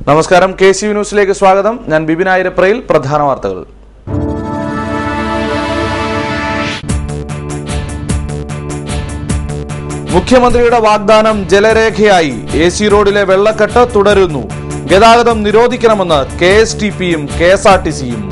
നമസ്കാരം, KCV ന്യൂസിലേക്ക് സ്വാഗതം. ഞാൻ ബിബിൻ ആയിരപ്രയിൽ. പ്രധാന വാർത്തകൾ. മുഖ്യമന്ത്രിയുടെ വാഗ്ദാനം ജലരേഖയായി. AC റോഡിലെ വെള്ളക്കെട്ട് തുടരുന്നു. ഗതാഗതം നിരോധിക്കണമെന്ന് KSTPയും KSRTCയും.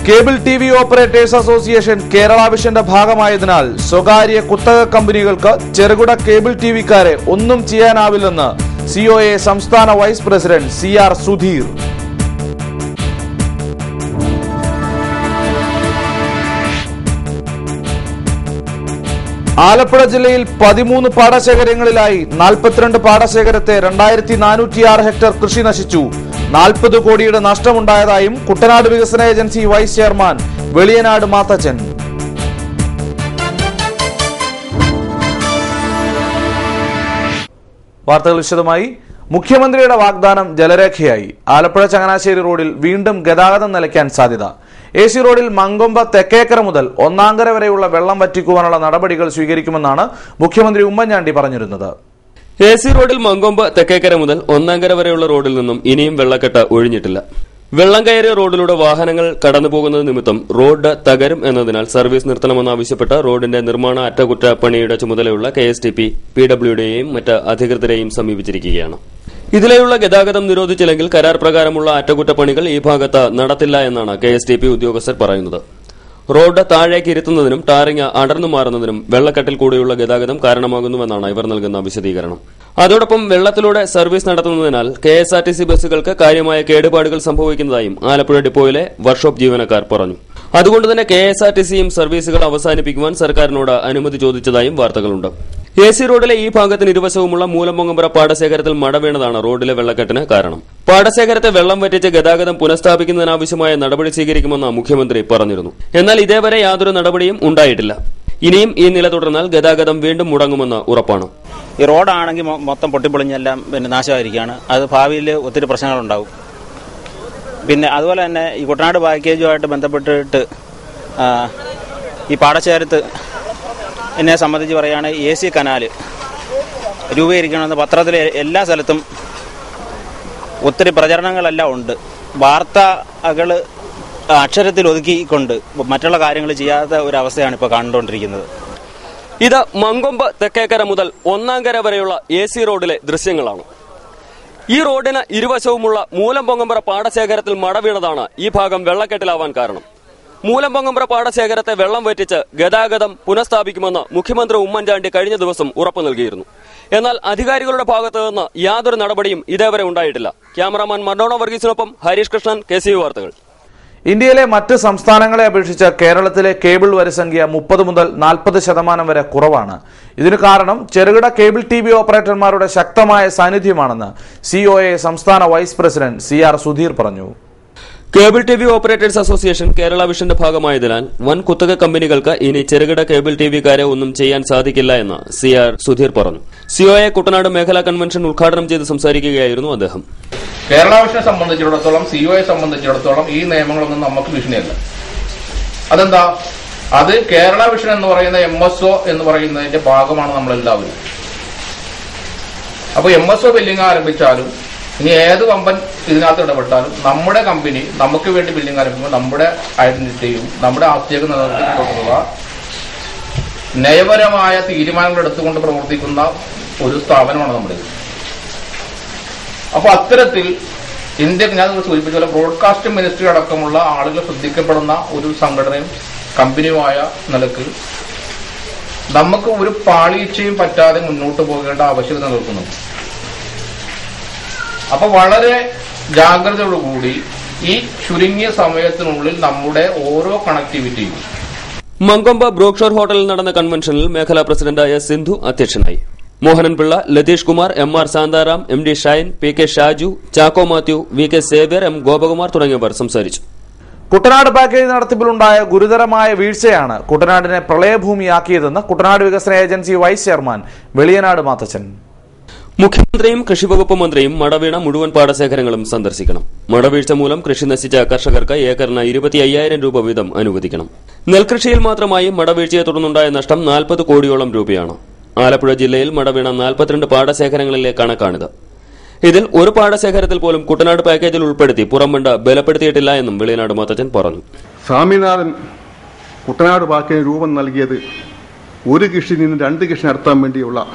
Cable TV operators association Kerala വിഷന്റെ ഭാഗമായതിനാൽ സ്വകാര്യ കുത്തക കമ്പനികൾക്ക് ചെറുകിട കേബിൾ TVക്കാരെ ഒന്നും ചെയ്യാനാവില്ലെന്ന് COA സംസ്ഥാന vice president CR Sudheer. Alappuzha ജില്ലയിൽ 13 പാടശേഖരങ്ങളിലായി 42 പാടശേഖരത്തെ 2406 ഹെക്ടർ കൃഷി നശിച്ചു. 40 കോടിയുടെ നഷ്ടമുണ്ടായതായും കുട്ടനാട് വികസന agency vice chairman Veliyanad Mathachan. വാർത്തകൾ വിശദമായി. മുഖ്യമന്ത്രിയുടെ വാഗ്ദാനം ജലരേഖയായി. ആലപ്പുഴ ചങ്ങനാശ്ശേരി റോഡിൽ വീണ്ടും ഗതാഗതം നിലയ്ക്കാൻ സാധ്യത. AC റോഡിൽ മങ്കൊമ്പ് തെക്കേക്കര മുതൽ ഒന്നാങ്കര വരെയുള്ള വെള്ളം വറ്റിക്കുവാനുള്ള നടപടികൾ സ്വീകരിക്കുമെന്നാണ് മുഖ്യമന്ത്രി ഉമ്മൻചാണ്ടി പറഞ്ഞിരുന്നത്. AC റോഡിൽ മങ്കൊമ്പ് തെക്കേക്കര മുതൽ ഒന്നാങ്കര വരെയുള്ള റോഡിൽ നിന്നും ഇനിയും വെള്ളക്കെട്ട് ഒഴിഞ്ഞിട്ടില്ല. വെള്ളം കയറിയ റോഡിലൂടെ വാഹനങ്ങൾ കടന്നുപോകുന്നത് നിമിത്തം റോഡ് തകരും എന്നതിനാൽ സർവീസ് നിർത്തണമെന്നാവശ്യപ്പെട്ട് റോഡിന്റെ നിർമ്മാണ അറ്റകുറ്റപ്പണിയുടെ ചുമതലയുള്ള KSTP, PWDയെയും മറ്റ് അധികൃതരെയും സമീപിച്ചിരിക്കുകയാണ്. ഇതിലെയുള്ള ഗതാഗതം നിരോധിച്ചില്ലെങ്കിൽ കരാർ പ്രകാരമുള്ള അറ്റകുറ്റപ്പണികൾ ഈ ഭാഗത്ത് നടത്തില്ല എന്നാണ് KSTP ഉദ്യോഗസ്ഥർ പറയുന്നത്. റോഡ് താഴേക്ക് ഇരുത്തുന്നതിനും ടാറിങ് അടർന്നു മാറുന്നതിനും വെള്ളക്കെട്ടിൽ കൂടെയുള്ള ഗതാഗതം കാരണമാകുന്നുവെന്നാണ് ഇവർ നൽകുന്ന വിശദീകരണം. അതോടൊപ്പം വെള്ളത്തിലൂടെ സർവീസ് നടത്തുന്നതിനാൽ KSRTC ബസ്സുകൾക്ക് കാര്യമായ കേടുപാടുകൾ സംഭവിക്കുന്നതായും ആലപ്പുഴ ഡിപ്പോയിലെ വർക്ക്ഷോപ്പ് ജീവനക്കാർ പറഞ്ഞു. അതുകൊണ്ട് തന്നെ KSRTCയും സർവീസുകൾ അവസാനിപ്പിക്കുവാൻ സർക്കാരിനോട് അനുമതി ചോദിച്ചതായും വാർത്തകളുണ്ട്. AC റോഡിലെ ഈ ഭാഗത്തിന് ഇരുവശവുമുള്ള മൂലംപൊങ്ങമ്പുറ പാടശേഖരത്തിൽ മട വീണതാണ് റോഡിലെ വെള്ളക്കെട്ടിന് കാരണം. പാടശേഖരത്തെ വെള്ളം വറ്റിച്ച് ഗതാഗതം പുനഃസ്ഥാപിക്കുന്നതിനാവശ്യമായ നടപടി സ്വീകരിക്കുമെന്ന് മുഖ്യമന്ത്രി പറഞ്ഞിരുന്നു. എന്നാൽ ഇതേവരെ യാതൊരു നടപടിയും ഉണ്ടായിട്ടില്ല. ഇനിയും ഈ നില തുടർന്നാൽ ഗതാഗതം വീണ്ടും മുടങ്ങുമെന്ന് ഉറപ്പാണ്. ഈ റോഡാണെങ്കിൽ മൊത്തം പൊട്ടിപ്പൊളിഞ്ഞെല്ലാം നാശമായിരിക്കുകയാണ്. അത് ഭാവിയിൽ ഒത്തിരി പ്രശ്നങ്ങളുണ്ടാവും. പിന്നെ അതുപോലെ തന്നെ ഈ കുട്ടനാട് പാക്കേജുമായിട്ട് ബന്ധപ്പെട്ടിട്ട് ഈ പാടശേഖരത്ത് എന്നെ സംബന്ധിച്ച് പറയുകയാണെങ്കിൽ AC കനാല് രൂപീകരിക്കണമെന്ന് പത്രത്തിൽ എല്ലാ സ്ഥലത്തും ഒത്തിരി പ്രചരണങ്ങളെല്ലാം ഉണ്ട്. വാർത്തകൾ അക്ഷരത്തിൽ ഒതുക്കിക്കൊണ്ട് മറ്റുള്ള കാര്യങ്ങൾ ചെയ്യാത്ത ഒരു അവസ്ഥയാണ് ഇപ്പോൾ കണ്ടുകൊണ്ടിരിക്കുന്നത്. ഇത് മങ്കൊമ്പ് തെക്കേക്കര മുതൽ ഒന്നാങ്കര വരെയുള്ള AC റോഡിലെ ദൃശ്യങ്ങളാണ്. ഈ റോഡിന് ഇരുവശവുമുള്ള മൂലംപൊങ്ങമ്പുറ പാടശേഖരത്തിൽ മട വീണതാണ് ഈ ഭാഗം വെള്ളക്കെട്ടിലാവാൻ കാരണം. മൂലംപൊങ്ങമ്പുറ പാടശേഖരത്തെ വെള്ളം വറ്റിച്ച് ഗതാഗതം പുനഃസ്ഥാപിക്കുമെന്ന് മുഖ്യമന്ത്രി ഉമ്മൻചാണ്ടി കഴിഞ്ഞ ദിവസം ഉറപ്പു നൽകിയിരുന്നു. എന്നാൽ അധികാരികളുടെ ഭാഗത്തു നിന്ന് യാതൊരു നടപടിയും ഇതേവരെ ഉണ്ടായിട്ടില്ല. ക്യാമറാമാൻ മർഡോണ വർഗീസിനൊപ്പം ഹരീഷ് കൃഷ്ണൻ, KCV വാർത്തകൾ. ഇന്ത്യയിലെ മറ്റ് സംസ്ഥാനങ്ങളെ അപേക്ഷിച്ച് കേരളത്തിലെ കേബിൾ വരിസംഖ്യ 30 മുതൽ 40% വരെ കുറവാണ്. ഇതിനു കാരണം ചെറുകിട കേബിൾ TV ഓപ്പറേറ്റർമാരുടെ ശക്തമായ സാന്നിധ്യമാണെന്ന് COA സംസ്ഥാന വൈസ് പ്രസിഡന്റ് CR സുധീർ പറഞ്ഞു. Cable TV operators association Kerala വിഷന്റെ ഭാഗമായതിനാൽ വൻ കുത്തക കമ്പനികൾക്ക് ഇനി ചെറുകിട കേബിൾ TVക്കാരെ ഒന്നും ചെയ്യാൻ സാധിക്കില്ല എന്ന് CR സുധീർ പറഞ്ഞു. COA കുട്ടനാട് മേഖലാ കൺവെൻഷൻ ഉദ്ഘാടനം ചെയ്ത് സംസാരിക്കുകയായിരുന്നു അദ്ദേഹം. കേരള വിഷനെ സംബന്ധിച്ചിടത്തോളം, COA സംബന്ധിച്ചിടത്തോളം ഈ നിയമങ്ങളൊന്നും നമുക്ക് ഭീഷണിയല്ല. അതെന്താ? അത് കേരള വിഷൻ എന്ന് പറയുന്ന MSO എന്ന് പറയുന്നതിന്റെ ഭാഗമാണ് നമ്മളെല്ലാവരും. അപ്പൊ MSO ബില്ലിംഗ് ആരംഭിച്ചാലും ഇനി ഏത് കമ്പനി ഇതിനകത്ത് ഇടപെട്ടാലും നമ്മുടെ കമ്പനി നമുക്ക് വേണ്ടി ബില്ലിംഗ് ആരംഭിക്കുമ്പോൾ നമ്മുടെ ഐഡന്റിറ്റിയും നമ്മുടെ ആസ്തിയൊക്കെ നിലനിർത്തിക്കൊണ്ടുള്ള നയപരമായ തീരുമാനങ്ങൾ എടുത്തുകൊണ്ട് പ്രവർത്തിക്കുന്ന ഒരു സ്ഥാപനമാണ് നമ്മുടെ. അപ്പൊ അത്തരത്തിൽ ഞാൻ സൂചിപ്പിച്ച പോലെ ബ്രോഡ്കാസ്റ്റിംഗ് മിനിസ്ട്രി അടക്കമുള്ള ആളുകൾ ശ്രദ്ധിക്കപ്പെടുന്ന ഒരു സംഘടനയും കമ്പനിയുമായ നിലക്ക് നമുക്ക് ഒരു പാളിച്ചയും പറ്റാതെ മുന്നോട്ട് പോകേണ്ട ആവശ്യകത നിൽക്കുന്നു. അപ്പൊ വളരെ ജാഗ്രതയോടുകൂടി ഈ ചുരുങ്ങിയ സമയത്തിനുള്ളിൽ നമ്മുടെ ഓരോ കണക്ടിവിറ്റിയും. മങ്കൊമ്പ് ബ്രോക്ഷോർ ഹോട്ടലിൽ നടന്ന കൺവെൻഷനിൽ മേഖലാ പ്രസിഡന്റായ സിന്ധു അധ്യക്ഷനായി. Mohanan Pillai, Latheesh Kumar, MR Shantaram, MD Shine, PK Shaju, Chacko Mathew, VK Xavier, M Gopakumar തുടങ്ങിയവർ സംസാരിച്ചു. കുട്ടനാട് പാക്കേജ് നടത്തിപ്പിലുണ്ടായ ഗുരുതരമായ വീഴ്ചയാണ് കുട്ടനാടിനെ പ്രളയഭൂമിയാക്കിയതെന്ന് കുട്ടനാട് വികസന agency vice chairman Veliyanad Mathachan. മുഖ്യമന്ത്രിയും കൃഷിവകുപ്പ് മന്ത്രിയും മടവീണ മുഴുവൻ പാടശേഖരങ്ങളും സന്ദർശിക്കണം. മടവീഴ്ച മൂലം കൃഷി നശിച്ച കർഷകർക്ക് ഏക്കറിന് 25,000 രൂപ വീതം അനുവദിക്കണം. നെൽകൃഷിയിൽ മാത്രമായി മടവീഴ്ചയെ തുടർന്നുണ്ടായ നഷ്ടം 40 കോടിയോളം രൂപയാണ്. ആലപ്പുഴ ജില്ലയിൽ മടവീണ 42 പാടശേഖരങ്ങളിലെ കണക്കാണിത്. ഇതിൽ ഒരു പാടശേഖരത്തിൽ പോലും കുട്ടനാട് പാക്കേജിൽ ഉൾപ്പെടുത്തി പുറംബണ്ട് ബലപ്പെടുത്തിയിട്ടില്ല എന്നും വെളിയനാട് മാത്തച്ചൻ പറഞ്ഞു. സ്വാമിനാഥൻ കുട്ടനാട് പാക്കേജിന് രൂപം നൽകിയത് ഒരു കൃഷിയിൽ നിന്ന് 2 കൃഷി നടത്താൻ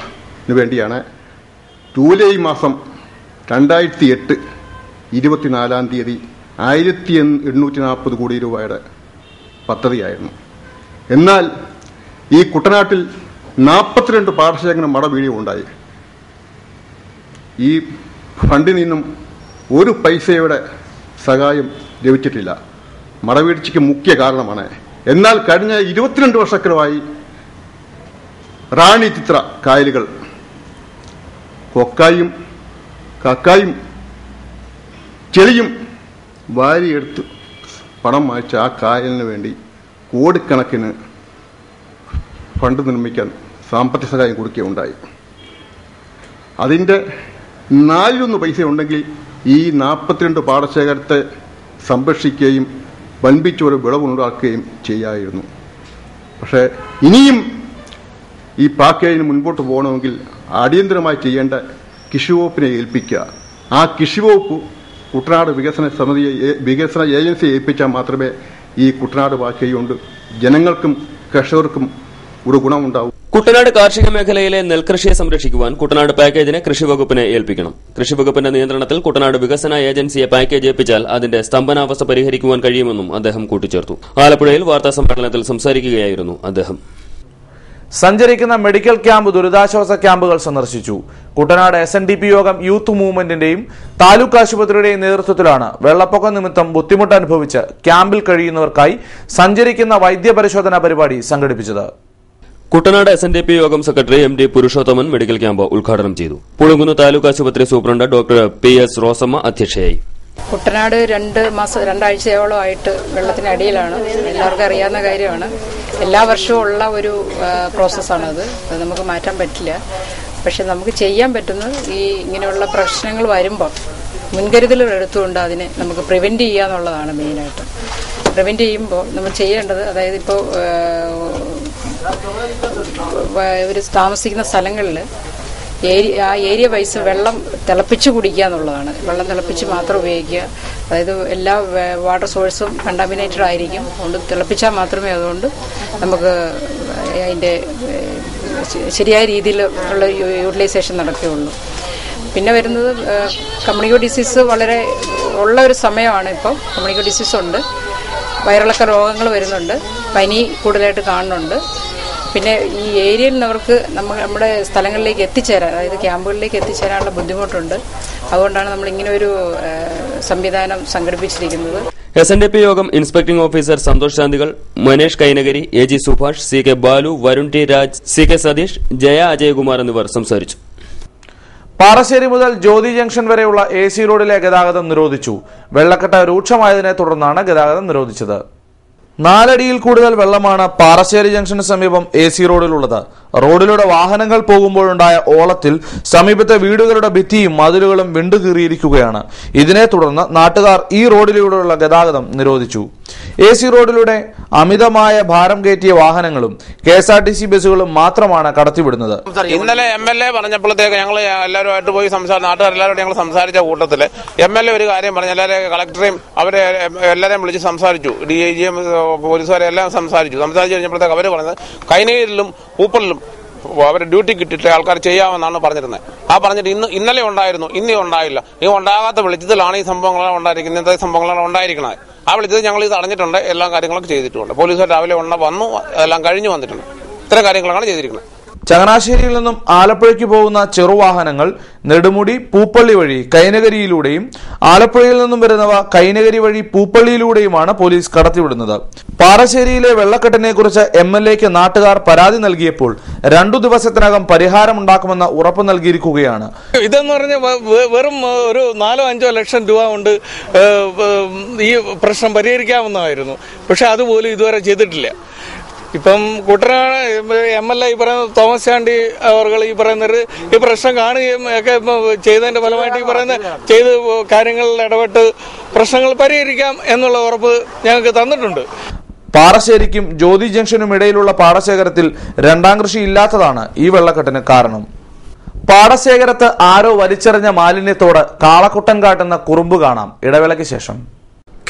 വേണ്ടിയാണ്. ജൂലൈ മാസം 2008 24-ാം തീയതി 1840 കോടി രൂപയുടെ പദ്ധതിയായിരുന്നു. എന്നാൽ ഈ കുട്ടനാട്ടിൽ 42 പാടശേഖരം മട വീഴുകയുണ്ടായി. ഈ ഫണ്ടിൽ നിന്നും ഒരു പൈസയുടെ സഹായം ലഭിച്ചിട്ടില്ല. മടവീഴ്ചയ്ക്ക് മുഖ്യ കാരണമാണ്. എന്നാൽ കഴിഞ്ഞ 22 വർഷക്കാലമായി റാണി ചിത്ര കായലുകൾ കൊക്കായും കക്കായും ചെളിയും വാരിയെടുത്ത് പണം വാങ്ങിച്ച ആ കായലിന് വേണ്ടി കോടിക്കണക്കിന് ഫണ്ട് നിർമ്മിക്കാൻ സാമ്പത്തിക സഹായം കൊടുക്കുകയുണ്ടായി. അതിൻ്റെ 4 പൈസ ഉണ്ടെങ്കിൽ ഈ 42 പാടശേഖരത്തെ സംരക്ഷിക്കുകയും വൻപിച്ചൊരു വിളവുണ്ടാക്കുകയും ചെയ്യാമായിരുന്നു. പക്ഷേ ഇനിയും ഈ പാക്കേജിന് മുൻപോട്ട് പോകണമെങ്കിൽ അടിയന്തരമായി ചെയ്യേണ്ട കൃഷിവകുപ്പിനെ ഏൽപ്പിക്കുക. ആ കൃഷിവകുപ്പ് കുട്ടനാട് വികസന ഏജൻസിയെ ഏൽപ്പിച്ചാൽ മാത്രമേ ഈ കുട്ടനാട് പാക്കേജ് കൊണ്ട് ജനങ്ങൾക്കും കർഷകർക്കും ഒരു ഗുണമുണ്ടാവും. കുട്ടനാട് കാർഷിക മേഖലയിലെ നെൽകൃഷിയെ സംരക്ഷിക്കുവാൻ കുട്ടനാട് പാക്കേജിനെ കൃഷിവകുപ്പിനെ ഏൽപ്പിക്കണം. കൃഷിവകുപ്പിന്റെ നിയന്ത്രണത്തിൽ കുട്ടനാട് വികസന ഏജൻസിയെ പാക്കേജ് ഏൽപ്പിച്ചാൽ അതിന്റെ സ്തംഭനാവസ്ഥ പരിഹരിക്കുവാൻ കഴിയുമെന്നും അദ്ദേഹം കൂട്ടിച്ചേർത്തു. ആലപ്പുഴയിൽ വാർത്താ സമ്മേളനത്തിൽ സംസാരിക്കുകയായിരുന്നു അദ്ദേഹം. സഞ്ചരിക്കുന്ന മെഡിക്കൽ ക്യാമ്പ് ദുരിതാശ്വാസ ക്യാമ്പുകൾ സന്ദർശിച്ചു. കുട്ടനാട് SNDP യോഗം യൂത്ത് മൂവ്മെന്റിന്റെയും താലൂക്ക് ആശുപത്രിയുടെയും നേതൃത്വത്തിലാണ് വെള്ളപ്പൊക്കം നിമിത്തം ബുദ്ധിമുട്ട് അനുഭവിച്ച് ക്യാമ്പിൽ കഴിയുന്നവർക്കായി സഞ്ചരിക്കുന്ന വൈദ്യപരിശോധനാ പരിപാടി സംഘടിപ്പിച്ചത്. കുട്ടനാട് SNDP യോഗം secretary MD Purushothaman medical camp ഉദ്ഘാടനം ചെയ്തു. പുളുങ്കുന്ന് താലൂക്ക് ആശുപത്രി സൂപ്രണ്ട് ഡോക്ടർ PS റോസമ്മ അധ്യക്ഷയായി. കുട്ടനാട് 2-2.5 വെള്ളത്തിനടിയിലാണ്. എല്ലാവർക്കും അറിയാവുന്ന കാര്യമാണ്. എല്ലാ വർഷവും ഉള്ള ഒരു പ്രോസസ്സാണത്. അത് നമുക്ക് മാറ്റാൻ പറ്റില്ല. പക്ഷെ നമുക്ക് ചെയ്യാൻ പറ്റുന്നത് ഈ ഇങ്ങനെയുള്ള പ്രശ്നങ്ങൾ വരുമ്പോൾ മുൻകരുതലുകൾ എടുത്തുകൊണ്ട് അതിനെ നമുക്ക് പ്രിവെന്റ് ചെയ്യുക എന്നുള്ളതാണ് മെയിനായിട്ട്. പ്രിവെന്റ് ചെയ്യുമ്പോൾ നമ്മൾ ചെയ്യേണ്ടത്, അതായത് ഇപ്പോൾ ഇവർ താമസിക്കുന്ന സ്ഥലങ്ങളിൽ ആ ഏരിയ വൈസ് വെള്ളം തിളപ്പിച്ച് കുടിക്കുക എന്നുള്ളതാണ്. വെള്ളം തിളപ്പിച്ച് മാത്രം ഉപയോഗിക്കുക. അതായത് എല്ലാ വാട്ടർ സോഴ്സും കണ്ടാമിനേറ്റഡ് ആയിരിക്കും. അതുകൊണ്ട് തിളപ്പിച്ചാൽ മാത്രമേ അതുകൊണ്ട് നമുക്ക് അതിൻ്റെ ശരിയായ രീതിയിൽ ഉള്ള യൂട്ടിലൈസേഷൻ നടക്കുകയുള്ളൂ. പിന്നെ വരുന്നത് കമ്മ്യൂണിക്കോ ഡിസീസ് വളരെ ഉള്ള ഒരു സമയമാണ്. ഇപ്പോൾ കമ്മ്യൂണിക്കോ ഡിസീസ് ഉണ്ട്, വയറിളക്ക രോഗങ്ങൾ വരുന്നുണ്ട്, പനി കൂടുതലായിട്ട് കാണുന്നുണ്ട്. പിന്നെ ഈ ഏരിയയിൽ നിന്നവർക്ക് നമ്മുടെ സ്ഥലങ്ങളിലേക്ക് എത്തിച്ചേരാൻ, അതായത് ക്യാമ്പുകളിലേക്ക് എത്തിച്ചേരാനുള്ള ബുദ്ധിമുട്ടുണ്ട്. അതുകൊണ്ടാണ് നമ്മൾ ഇങ്ങനെ ഒരു സംവിധാനം സംഘടിപ്പിച്ചിരിക്കുന്നത്. SNDP യോഗം ഇൻസ്പെക്ടിംഗ് ഓഫീസർ സന്തോഷ് ശാന്തികൾ, Manesh Kainagari, AG Subhash, CK Balu, Varun T Raj, CK Satheesh, Jaya Ajayakumar എന്നിവർ സംസാരിച്ചു. പാറശ്ശേരി മുതൽ ജ്യോതി ജംഗ്ഷൻ വരെയുള്ള AC റോഡിലെ ഗതാഗതം നിരോധിച്ചു. വെള്ളക്കെട്ട് രൂക്ഷമായതിനെ തുടർന്നാണ് ഗതാഗതം നിരോധിച്ചത്. 4 അടിയിൽ കൂടുതൽ വെള്ളമാണ് പാറശ്ശേരി ജംഗ്ഷന് സമീപം AC റോഡിലുള്ളത്. റോഡിലൂടെ വാഹനങ്ങൾ പോകുമ്പോഴുണ്ടായ ഓളത്തിൽ സമീപത്തെ വീടുകളുടെ ഭിത്തിയും മതിലുകളും വിണ്ടുകീറിയിരിക്കുകയാണ്. ഇതിനെ തുടർന്ന് നാട്ടുകാർ ഈ റോഡിലൂടെയുള്ള ഗതാഗതം നിരോധിച്ചു. AC റോഡിലൂടെ അമിതമായ ഭാരം കയറ്റിയ വാഹനങ്ങളും KSRTC ബസ്സുകളും മാത്രമാണ് കടത്തിവിടുന്നത്. ഇന്നലെ MLA പറഞ്ഞപ്പോഴത്തേക്ക് ഞങ്ങൾ എല്ലാവരുമായിട്ട് പോയി നാട്ടുകാരെല്ലാവരും ഞങ്ങൾ സംസാരിച്ച കൂട്ടത്തില് MLA ഒരു കാര്യം പറഞ്ഞു. എല്ലാവരെയും കളക്ടറെയും അവരെ എല്ലാവരെയും വിളിച്ച് സംസാരിച്ചു. DIGയും പോലീസുകാരെ എല്ലാം സംസാരിച്ചു കഴിഞ്ഞപ്പോഴത്തേക്ക് അവർ പറഞ്ഞത് കൈനഗിരിലും പൂപ്പലിലും അവരെ ഡ്യൂട്ടി കിട്ടിയിട്ട് ആൾക്കാർ ചെയ്യാമെന്നാണ് പറഞ്ഞിരുന്നത്. പറഞ്ഞിട്ട് ഇന്നലെ ഉണ്ടായിരുന്നു, ഇന്നേ ഉണ്ടായില്ല. ഈ ഉണ്ടാകാത്ത വെളിച്ചത്തിലാണ് ഈ സംഭവങ്ങളെല്ലാം ഉണ്ടായിരിക്കുന്നത്. ഇന്നത്തെ സംഭവങ്ങളാണ് ഉണ്ടായിരിക്കുന്നത്. ആ വെളിച്ചത്തിൽ ഞങ്ങൾ ഇത് അറിഞ്ഞിട്ടുണ്ട്, എല്ലാ കാര്യങ്ങളൊക്കെ ചെയ്തിട്ടുണ്ട്. പോലീസുകാർ രാവിലെ വന്നു, എല്ലാം കഴിഞ്ഞു വന്നിട്ടുണ്ട്. ഇത്തരം കാര്യങ്ങളാണ് ചെയ്തിരിക്കുന്നത്. ചങ്ങനാശ്ശേരിയിൽ നിന്നും ആലപ്പുഴയ്ക്ക് പോകുന്ന ചെറുവാഹനങ്ങൾ നെടുമുടി പൂപ്പള്ളി വഴി കൈനകരിയിലൂടെയും ആലപ്പുഴയിൽ നിന്നും വരുന്നവ കൈനകരി വഴി പൂപ്പള്ളിയിലൂടെയുമാണ് പോലീസ് കടത്തിവിടുന്നത്. പാറശ്ശേരിയിലെ വെള്ളക്കെട്ടിനെ കുറിച്ച് MLAക്ക് നാട്ടുകാർ പരാതി നൽകിയപ്പോൾ 2 ദിവസത്തിനകം പരിഹാരമുണ്ടാക്കുമെന്ന് ഉറപ്പ് നൽകിയിരിക്കുകയാണ്. ഇതെന്ന് പറഞ്ഞാൽ വെറും ഒരു 4-5 ലക്ഷം രൂപ കൊണ്ട് ഈ പ്രശ്നം പരിഹരിക്കാവുന്നതായിരുന്നു. പക്ഷെ അതുപോലും ഇതുവരെ ചെയ്തിട്ടില്ല. ഇപ്പം കുട്ടനാട് MLA ഈ പറയുന്ന തോമസ് ചാണ്ടി അവർ ഈ പറയുന്നത് ഈ പ്രശ്നം കാണുകയും ഒക്കെ ചെയ്തതിന്റെ ഫലമായിട്ട് ഈ പറയുന്ന ചെയ്ത് കാര്യങ്ങളിൽ ഇടപെട്ട് പ്രശ്നങ്ങൾ പരിഹരിക്കാം എന്നുള്ള ഉറപ്പ് ഞങ്ങൾക്ക് തന്നിട്ടുണ്ട്. പാറശ്ശേരിക്കും ജ്യോതി ജംഗ്ഷനും ഇടയിലുള്ള പാടശേഖരത്തിൽ രണ്ടാം കൃഷി ഇല്ലാത്തതാണ് ഈ വെള്ളക്കെട്ടിന് കാരണം. പാടശേഖരത്ത് ആരോ വലിച്ചെറിഞ്ഞ മാലിന്യത്തോട് കാളക്കുട്ടൻ കാട്ടുന്ന കുറുമ്പ് കാണാം. ഇടവേളയ്ക്ക് ശേഷം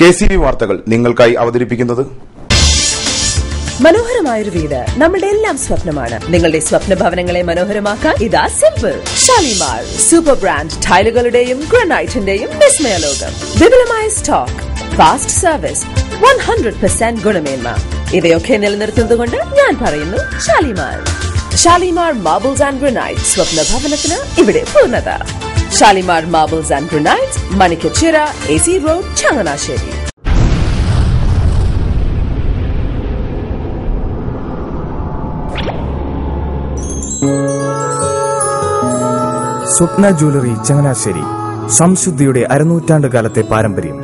KCV വാർത്തകൾ നിങ്ങൾക്കായി അവതരിപ്പിക്കുന്നത് മനോഹരമായൊരു വീട് നമ്മുടെ എല്ലാം സ്വപ്നമാണ്. നിങ്ങളുടെ സ്വപ്ന ഭവനങ്ങളെ മനോഹരമാക്കാൻ ഇതാ സിമ്പിൾ ഷാലിമാർ സൂപ്പർ ബ്രാൻഡ് ടൈലുകളുടെയും ഗ്രാനൈറ്റിന്റെയും വിസ്മയ ലോകം. വിപുലമായ സ്റ്റോക്ക്, ഫാസ്റ്റ് സർവീസ്, 100% ഗുണമേന്മ ഇവയൊക്കെ നിലനിർത്തുന്നതുകൊണ്ട് ഞാൻ പറയുന്നു Shalimar. Shalimar marbles and granite, സ്വപ്ന ഭവനത്തിന് ഇവിടെ പൂർണ്ണത. Shalimar marbles and granite, Manikkachira, AC road, Changanassery. Swapna jewellery Changanassery, സംശുദ്ധിയുടെ അരനൂറ്റാണ്ട് കാലത്തെ പാരമ്പര്യം.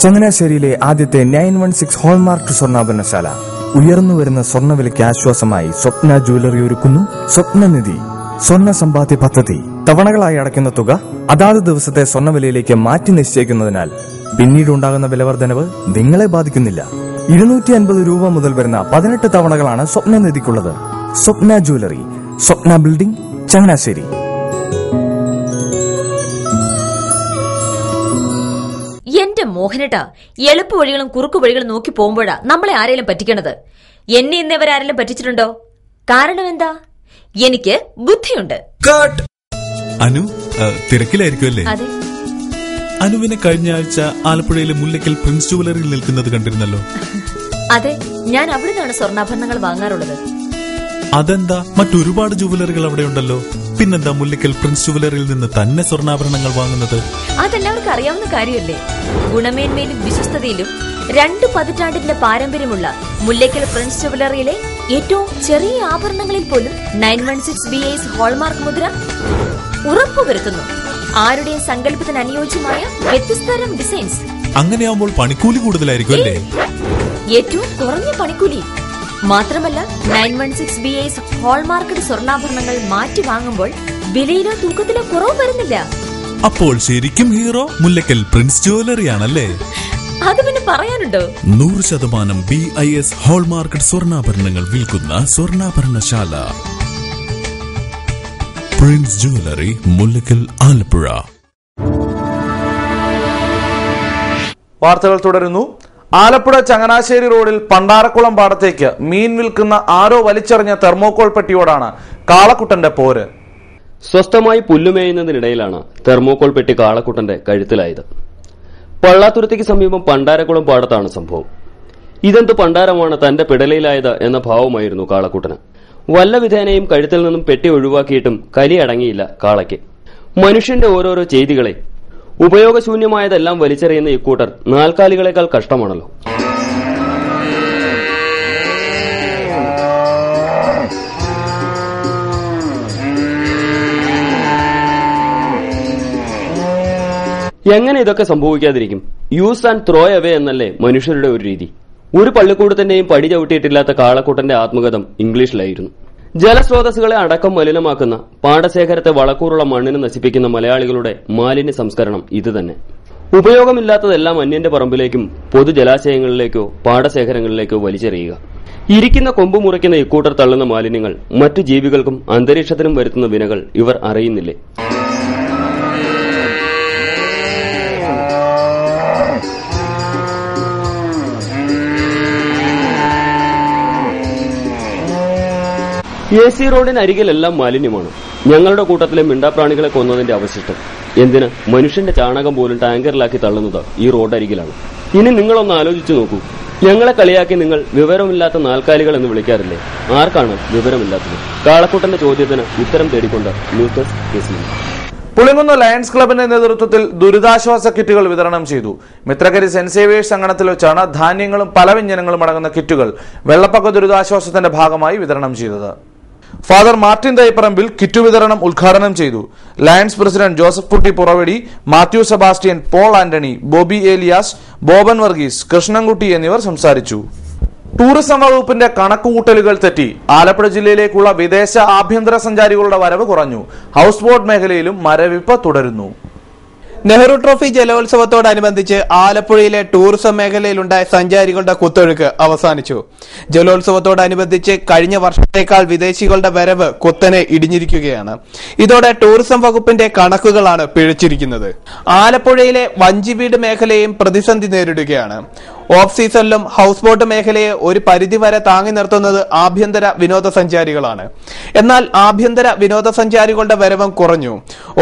ചങ്ങനാശ്ശേരിയിലെ ആദ്യത്തെ 916 ഹോൾമാർക്ക് സ്വർണ്ണാഭരണശാല. ഉയർന്നുവരുന്ന സ്വർണ്ണവിലയ്ക്ക് ആശ്വാസമായി സ്വപ്ന ജ്വല്ലറി ഒരുക്കുന്നു സ്വപ്നനിധി സ്വർണ്ണ സമ്പാദ്യ പദ്ധതി. തവണകളായി അടയ്ക്കുന്ന തുക അതാത് ദിവസത്തെ സ്വർണ്ണവിലയിലേക്ക് മാറ്റി നിശ്ചയിക്കുന്നതിനാൽ പിന്നീട് ഉണ്ടാകുന്ന വിലവർദ്ധനവ് നിങ്ങളെ ബാധിക്കുന്നില്ല. 250 രൂപ മുതൽ വരുന്ന 18 തവണകളാണ് സ്വപ്നനിധിക്കുള്ളത്. സ്വപ്ന ജ്വല്ലറി, സ്വപ്ന ബിൽഡിംഗ്, ചങ്ങനാശ്ശേരി. എന്റെ മോഹനേട്ടാ, എളുപ്പ വഴികളും കുറുക്കു വഴികളും നോക്കി പോകുമ്പോഴാ നമ്മളെ ആരെങ്കിലും പറ്റിക്കണത്. എന്നെ ഇന്നവരാരെങ്കിലും പറ്റിച്ചിട്ടുണ്ടോ? കാരണം എന്താ? എനിക്ക് ബുദ്ധിയുണ്ട്. അനു തിരക്കിലായിരിക്കുമല്ലേ? അതെ. അനുവിനെ കഴിഞ്ഞ ആഴ്ച ആലപ്പുഴയിലെ മുല്ലയ്ക്കൽ പ്രിൻസ് ജുവലറിയിൽ നിൽക്കുന്നത് കണ്ടിരുന്നല്ലോ. അതെ, ഞാൻ അവിടെ നിന്നാണ് സ്വർണ്ണാഭരണങ്ങൾ വാങ്ങാറുള്ളത്. അതെന്താ, മറ്റൊരുപാട് ജുവലറികൾ അവിടെ ഉണ്ടല്ലോ, പിന്നെന്താ മുല്ലയ്ക്കൽ പ്രിൻസ് ജുവലറിയിൽ നിന്ന് തന്നെ സ്വർണ്ണാഭരണങ്ങൾ വാങ്ങുന്നത്? അതെല്ലാവർക്കും അറിയാവുന്ന കാര്യമല്ലേ. ഗുണമേന്മയിലും വിശ്വസ്തതയിലും 2 പതിറ്റാണ്ടിന്റെ പാരമ്പര്യമുള്ള മുല്ലയ്ക്കൽ പ്രിൻസ് ജുവലറിയിലെ ഏറ്റവും ചെറിയ ആഭരണങ്ങളിൽ പോലും 916 BIS ഹോൾമാർക്ക് മുദ്ര ഉറപ്പുവരുത്തുന്നു. ആരുടെയും സങ്കല്പത്തിന് അനുയോജ്യമായ വ്യത്യസ്തതരം ഡിസൈൻസ്. അങ്ങനെയാവുമ്പോൾ പണിക്കൂലി കൂടുതലായിരിക്കും അല്ലേ? ഏറ്റവും കുറഞ്ഞ പണിക്കൂലി. മാത്രമല്ല 916 BIS ഹോൾമാർക്കഡ് സ്വർണ്ണാഭരണങ്ങൾ മാറ്റി വാങ്ങുമ്പോൾ വിലയിലോ തൂക്കത്തിലോ കുറവ് വരുന്നില്ല. അപ്പോൾ ശരിക്കും ഹീറോ മുല്ലയ്ക്കൽ പ്രിൻസ് ജുവലറിയാണല്ലേ? അത് പിന്നെ പറയാനുണ്ടോ? 100% BIS ഹോൾമാർക്കഡ് സ്വർണ്ണാഭരണങ്ങൾ വിൽക്കുന്ന സ്വർണ്ണാഭരണശാല പ്രിൻസ് ജുവലറി, മുല്ലയ്ക്കൽ, ആലപ്പുഴ. വാർത്തകൾ തുടരുന്നു. ആലപ്പുഴ ചങ്ങനാശ്ശേരി റോഡിൽ പണ്ടാരക്കുളം പാടത്തേക്ക് മീൻ വിൽക്കുന്ന ആരോ വലിച്ചെറിഞ്ഞ തെർമോകോൾ പെട്ടിയോടാണ് കാളക്കുട്ടന്റെ പോര്. സ്വസ്ഥമായി പുല്ലുമേയുന്നതിനിടയിലാണ് തെർമോകോൾ പെട്ടി കാളക്കുട്ടന്റെ കഴുത്തിലായത്. പള്ളാത്തുരുത്തിക്ക് സമീപം പണ്ടാരക്കുളം പാടത്താണ് സംഭവം. ഇതെന്ത് പണ്ടാരമാണ് തന്റെ പിടലയിലായത് എന്ന ഭാവമായിരുന്നു കാളക്കുട്ടന്. വല്ല വിധേനയും കഴുത്തിൽ നിന്നും പെട്ടി ഒഴിവാക്കിയിട്ടും കലി അടങ്ങിയില്ല കാളയ്ക്ക്. മനുഷ്യന്റെ ഓരോരോ ചെയ്തികളെ, ഉപയോഗശൂന്യമായതെല്ലാം വലിച്ചെറിയുന്ന ഇക്കൂട്ടർ നാൽക്കാലികളെക്കാൾ കഷ്ടമാണല്ലോ. എങ്ങനെ ഇതൊക്കെ സംഭവിക്കാതിരിക്കും? യൂസ് ആൻഡ് ത്രോ അവേ എന്നല്ലേ മനുഷ്യരുടെ ഒരു രീതി. ഒരു പള്ളിക്കൂടത്തിന്റെയും പടി ചവിട്ടിയിട്ടില്ലാത്ത കാളക്കൂട്ടന്റെ ആത്മകഥം ഇംഗ്ലീഷിലായിരുന്നു. ജലസ്രോതസ്സുകളെ അടക്കം മലിനമാക്കുന്ന, പാടശേഖരത്തെ വളക്കൂറുള്ള മണ്ണിന് നശിപ്പിക്കുന്ന മലയാളികളുടെ മാലിന്യ സംസ്കരണം ഇതുതന്നെ. ഉപയോഗമില്ലാത്തതെല്ലാം അന്യന്റെ പറമ്പിലേക്കും പൊതുജലാശയങ്ങളിലേക്കോ പാടശേഖരങ്ങളിലേക്കോ വലിച്ചെറിയുക. ഇരിക്കുന്ന കൊമ്പ് മുറിക്കുന്ന ഇക്കൂട്ടർ തള്ളുന്ന മാലിന്യങ്ങൾ മറ്റു ജീവികൾക്കും അന്തരീക്ഷത്തിനും വരുത്തുന്ന വിനകൾ ഇവർ അറിയുന്നില്ലേ? AC റോഡിനരികിലെല്ലാം മാലിന്യമാണ്. ഞങ്ങളുടെ കൂട്ടത്തിലെ മിണ്ടാപ്രാണികളെ കൊന്നതിന്റെ അവശിഷ്ടം. എന്തിന്? മനുഷ്യന്റെ ചാണകം പോലും ടാങ്കറിലാക്കി തള്ളുന്നത് ഈ റോഡരികിലാണ്. ഇനി നിങ്ങളൊന്ന് ആലോചിച്ചു നോക്കൂ. ഞങ്ങളെ കളിയാക്കി നിങ്ങൾ വിവരമില്ലാത്ത നാൽക്കാലികൾ എന്ന് വിളിക്കാറില്ലേ? ആർക്കാണ് വിവരമില്ലാത്തത്? കാളക്കുട്ടന്റെ ചോദ്യത്തിന് ഉത്തരം തേടിക്കൊണ്ട് news desk KCV. Pulinkunnu lions ക്ലബിന്റെ നേതൃത്വത്തിൽ ദുരിതാശ്വാസ കിറ്റുകൾ വിതരണം ചെയ്തു. മിത്രകരി സെന്റ് സേവിയേഴ്സ് അങ്കണത്തിൽ വെച്ചാണ് ധാന്യങ്ങളും പലവ്യഞ്ജനങ്ങളും അടങ്ങുന്ന കിറ്റുകൾ വെള്ളപ്പൊക്ക ദുരിതാശ്വാസത്തിന്റെ ഭാഗമായി വിതരണം ചെയ്തത്. ഫാദർ മാർട്ടിൻ തൈപ്പറമ്പിൽ കിറ്റ് വിതരണം ഉദ്ഘാടനം ചെയ്തു. ലയൺസ് പ്രസിഡന്റ് ജോസഫ് കുട്ടി പുറവടി, മാത്യു സെബാസ്റ്റ്യൻ, പോൾ ആന്റണി, ബോബി ഏലിയാസ്, ബോബൻ വർഗീസ്, കൃഷ്ണൻകുട്ടി എന്നിവർ സംസാരിച്ചു. ടൂറിസം വകുപ്പിന്റെ കണക്കുകൂട്ടലുകൾ തെറ്റി ആലപ്പുഴ ജില്ലയിലേക്കുള്ള വിദേശ ആഭ്യന്തര സഞ്ചാരികളുടെ വരവ് കുറഞ്ഞു. ഹൗസ് ബോട്ട് മേഖലയിലും മരവിപ്പ് തുടരുന്നു. നെഹ്റു ട്രോഫി ജലോത്സവത്തോടനുബന്ധിച്ച് ആലപ്പുഴയിലെ ടൂറിസം മേഖലയിലുണ്ടായ സഞ്ചാരികളുടെ കുത്തൊഴുക്ക് അവസാനിച്ചു. ജലോത്സവത്തോടനുബന്ധിച്ച് കഴിഞ്ഞ വർഷത്തേക്കാൾ വിദേശികളുടെ വരവ് കുത്തനെ ഇടിഞ്ഞിരിക്കുകയാണ്. ഇതോടെ ടൂറിസം വകുപ്പിന്റെ കണക്കുകളാണ് പിഴച്ചിരിക്കുന്നത്. ആലപ്പുഴയിലെ വഞ്ചിവീട് മേഖലയും പ്രതിസന്ധി നേരിടുകയാണ്. ഓഫ് സീസണിലും ഹൗസ് ബോട്ട് മേഖലയെ ഒരു പരിധിവരെ താങ്ങി നിർത്തുന്നത് ആഭ്യന്തര വിനോദസഞ്ചാരികളാണ്. എന്നാൽ ആഭ്യന്തര വിനോദസഞ്ചാരികളുടെ വരവും കുറഞ്ഞു.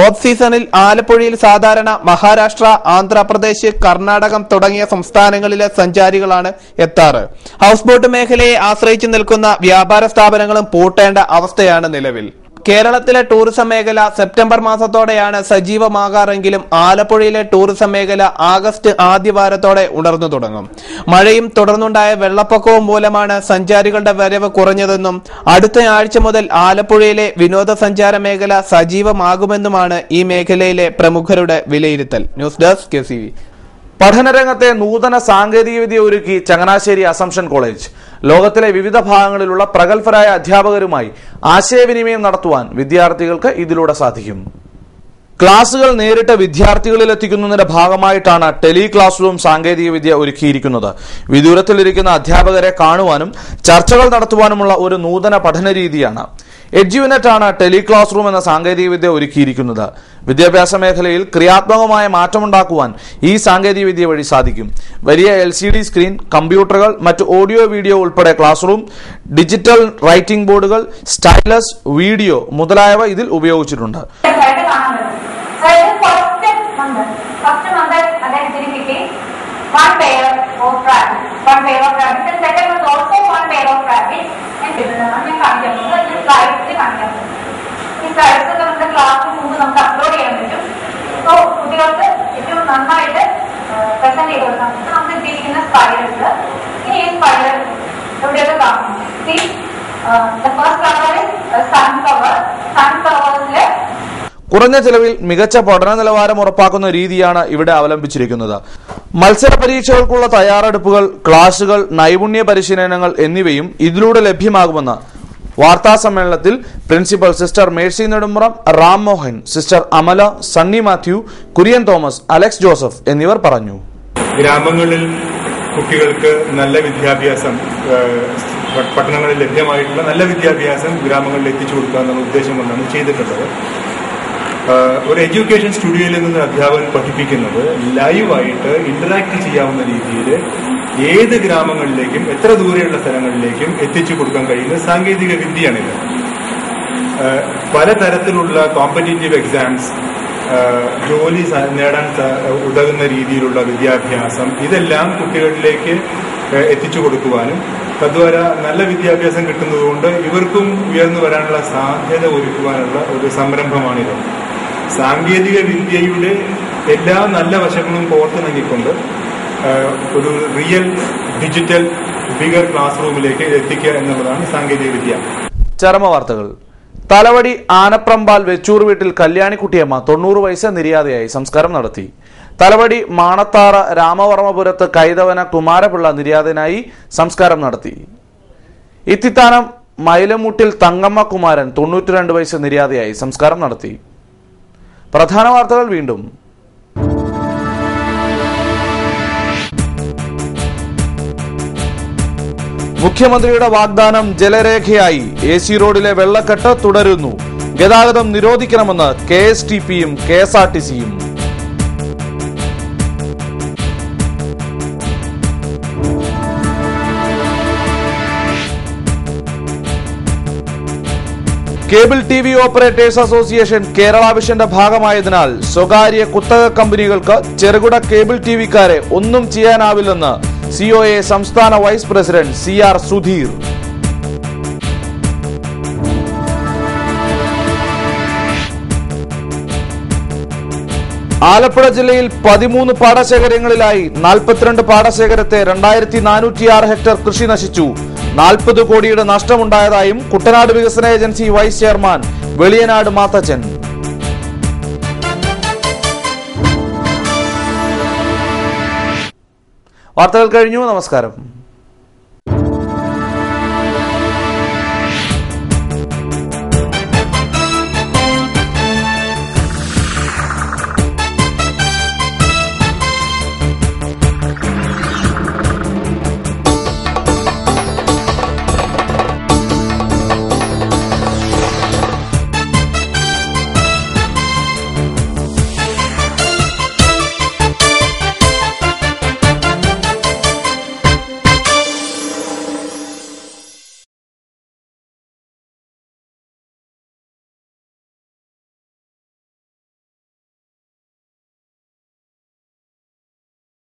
ഓഫ് സീസണിൽ ആലപ്പുഴയിൽ സാധാരണ മഹാരാഷ്ട്ര, ആന്ധ്രാപ്രദേശ്, കർണാടകം തുടങ്ങിയ സംസ്ഥാനങ്ങളിലെ സഞ്ചാരികളാണ് എത്താറ്. ഹൗസ് ബോട്ട് മേഖലയെ ആശ്രയിച്ചു നിൽക്കുന്ന വ്യാപാര സ്ഥാപനങ്ങളും പൂട്ടേണ്ട അവസ്ഥയാണ് നിലവിൽ. കേരളത്തിലെ ടൂറിസം മേഖല സെപ്റ്റംബർ മാസത്തോടെയാണ് സജീവമാകാറെങ്കിലും ആലപ്പുഴയിലെ ടൂറിസം മേഖല ആഗസ്റ്റ് ആദ്യവാരത്തോടെ ഉണർന്നു തുടങ്ങും. മഴയും തുടർന്നുണ്ടായ വെള്ളപ്പൊക്കവും മൂലമാണ് സഞ്ചാരികളുടെ വരവ് കുറഞ്ഞതെന്നും അടുത്ത ആഴ്ച മുതൽ ആലപ്പുഴയിലെ വിനോദസഞ്ചാര മേഖല സജീവമാകുമെന്നുമാണ് ഈ മേഖലയിലെ പ്രമുഖരുടെ വിലയിരുത്തൽ. News desk KCV. പഠനരംഗത്തെ നൂതന സാങ്കേതികവിദ്യ ഒരുക്കി ചങ്ങനാശ്ശേരി അസംഷൻ കോളേജ്. ലോകത്തിലെ വിവിധ ഭാഗങ്ങളിലുള്ള പ്രഗത്ഭരായ അധ്യാപകരുമായി ആശയവിനിമയം നടത്തുവാൻ വിദ്യാർത്ഥികൾക്ക് ഇതിലൂടെ സാധിക്കും. ക്ലാസുകൾ നേരിട്ട് വിദ്യാർത്ഥികളിൽ എത്തിക്കുന്നതിന്റെ ഭാഗമായിട്ടാണ് ടെലി ക്ലാസ് റൂം സാങ്കേതികവിദ്യ ഒരുക്കിയിരിക്കുന്നത്. വിദൂരത്തിലിരിക്കുന്ന അധ്യാപകരെ കാണുവാനും ചർച്ചകൾ നടത്തുവാനുമുള്ള ഒരു നൂതന പഠന രീതിയാണ്. എഡ്യൂനെറ്റ് ആണ് ടെലി ക്ലാസ് റൂം എന്ന സാങ്കേതികവിദ്യ ഒരുക്കിയിരിക്കുന്നത്. വിദ്യാഭ്യാസ മേഖലയിൽ ക്രിയാത്മകമായ മാറ്റമുണ്ടാക്കുവാൻ ഈ സാങ്കേതികവിദ്യ വഴി സാധിക്കും. വലിയ LCD സ്ക്രീൻ, കമ്പ്യൂട്ടറുകൾ, മറ്റ് ഓഡിയോ വീഡിയോ ഉൾപ്പെടെ ക്ലാസ് റൂം, ഡിജിറ്റൽ റൈറ്റിംഗ് ബോർഡുകൾ, സ്റ്റൈലസ്, വീഡിയോ മുതലായവ ഇതിൽ ഉപയോഗിച്ചിട്ടുണ്ട്. One pair of rabbits, and second was also one pair of rabbits, and ഞാൻ കാണിക്കുന്നത് ഈ സ്ലൈഡ്സിൽ കാണിക്കുന്നത്. ഈ സ്ലൈഡ്സ് നമ്മുടെ ക്ലാസ്സിന് മുമ്പ് നമുക്ക് അപ്ലോഡ് ചെയ്യാൻ പറ്റും. സോ കുട്ടികൾക്ക് ഏറ്റവും നന്നായിട്ട് പ്രസന്റ് ചെയ്ത് കൊടുക്കാൻ പറ്റും. നമുക്ക് ഇട്ടിരിക്കുന്ന സ്പൈഡൽസ്, ഇനി ഈ സ്പൈഡൽ എവിടെയൊക്കെ കാണും. The first cover is sunflower. Sunflowers കുറഞ്ഞ ചെലവിൽ മികച്ച പഠന നിലവാരം ഉറപ്പാക്കുന്ന രീതിയാണ് ഇവിടെ അവലംബിച്ചിരിക്കുന്നത്. മത്സര പരീക്ഷകൾക്കുള്ള തയ്യാറെടുപ്പുകൾ, ക്ലാസുകൾ, നൈപുണ്യ പരിശീലനങ്ങൾ എന്നിവയും ഇതിലൂടെ ലഭ്യമാകുമെന്ന് വാർത്താ സമ്മേളനത്തിൽ principal sister Mercy Nedumpuram, Ram Mohan, sister Amala, Sunny Mathew, Kurian Thomas, Alex Joseph എന്നിവർ പറഞ്ഞു. ഗ്രാമങ്ങളിൽ കുട്ടികൾക്ക് നല്ല വിദ്യാഭ്യാസം, പട്ടണങ്ങളിൽ ലഭ്യമായിട്ടുള്ള നല്ല വിദ്യാഭ്യാസം ഗ്രാമങ്ങളിൽ എത്തിച്ചു കൊടുക്കുക എന്നുള്ള ഉദ്ദേശം കൊണ്ടാണ് ചെയ്തിട്ടുള്ളത്. ഒരു എഡ്യൂക്കേഷൻ സ്റ്റുഡിയോയിൽ നിന്ന് അധ്യാപകൻ പഠിപ്പിക്കുന്നത് ലൈവായിട്ട് ഇന്ററാക്ട് ചെയ്യാവുന്ന രീതിയിൽ ഏത് ഗ്രാമങ്ങളിലേക്കും എത്ര ദൂരെയുള്ള സ്ഥലങ്ങളിലേക്കും എത്തിച്ചു കൊടുക്കാൻ കഴിയുന്ന സാങ്കേതിക വിദ്യയാണിത്. പലതരത്തിലുള്ള കോമ്പറ്റീറ്റീവ് എക്സാംസ്, ജോലി നേടാൻ ഉതകുന്ന രീതിയിലുള്ള വിദ്യാഭ്യാസം, ഇതെല്ലാം കുട്ടികളിലേക്ക് എത്തിച്ചു കൊടുക്കുവാനും തദ്വാര നല്ല വിദ്യാഭ്യാസം കിട്ടുന്നതുകൊണ്ട് ഇവർക്കും ഉയർന്നു വരാനുള്ള സാധ്യത ഒരുക്കുവാനുള്ള ഒരു സംരംഭമാണിത്. സാങ്കേതിക വിദ്യയുടെ എല്ലാ നല്ല വശങ്ങളും കോർത്തിണങ്ങിക്കൊണ്ട് ഒരു റിയൽ ഡിജിറ്റൽ ബിഗർ ക്ലാസ് റൂമിലേക്ക് എത്തിക്കുക എന്നുള്ളതാണ് സാങ്കേതിക വിദ്യ. ചരമവാർത്തകൾ. തലവടി ആനപ്രമ്പാൽ വെച്ചൂർ വീട്ടിൽ കല്യാണിക്കുട്ടിയമ്മ 90 വയസ്സ് നിര്യാതയായി. സംസ്കാരം നടത്തി. തലവടി മാണത്താറ രാമവർമ്മപുരത്ത് കൈതവന കുമാരപിള്ള നിര്യാതനായി. സംസ്കാരം നടത്തി. ഇത്തിത്താനം മൈലമുട്ടിൽ തങ്കമ്മ കുമാരൻ 92 വയസ്സ് നിര്യാതയായി. സംസ്കാരം നടത്തി. പ്രധാന വാർത്തകൾ വീണ്ടും. മുഖ്യമന്ത്രിയുടെ വാഗ്ദാനം ജലരേഖയായി. AC റോഡിലെ വെള്ളക്കെട്ട് തുടരുന്നു. ഗതാഗതം നിരോധിക്കണമെന്ന് KSTPയും KSRTCയും. Cable TV operators association Kerala വിഷന്റെ ഭാഗമായതിനാൽ സ്വകാര്യ കുത്തക കമ്പനികൾക്ക് ചെറുകിട കേബിൾ TVക്കാരെ ഒന്നും ചെയ്യാനാവില്ലെന്ന് COA സംസ്ഥാന vice president CR Sudheer. Alappuzha ജില്ലയിൽ 13 പാടശേഖരങ്ങളിലായി 42 പാടശേഖരത്തെ 2406 ഹെക്ടർ കൃഷി നശിച്ചു. 40 കോടിയുടെ നഷ്ടമുണ്ടായതായും കുട്ടനാട് വികസന agency vice chairman Veliyanad Mathachan. വാർത്തകൾ കഴിഞ്ഞു. നമസ്കാരം.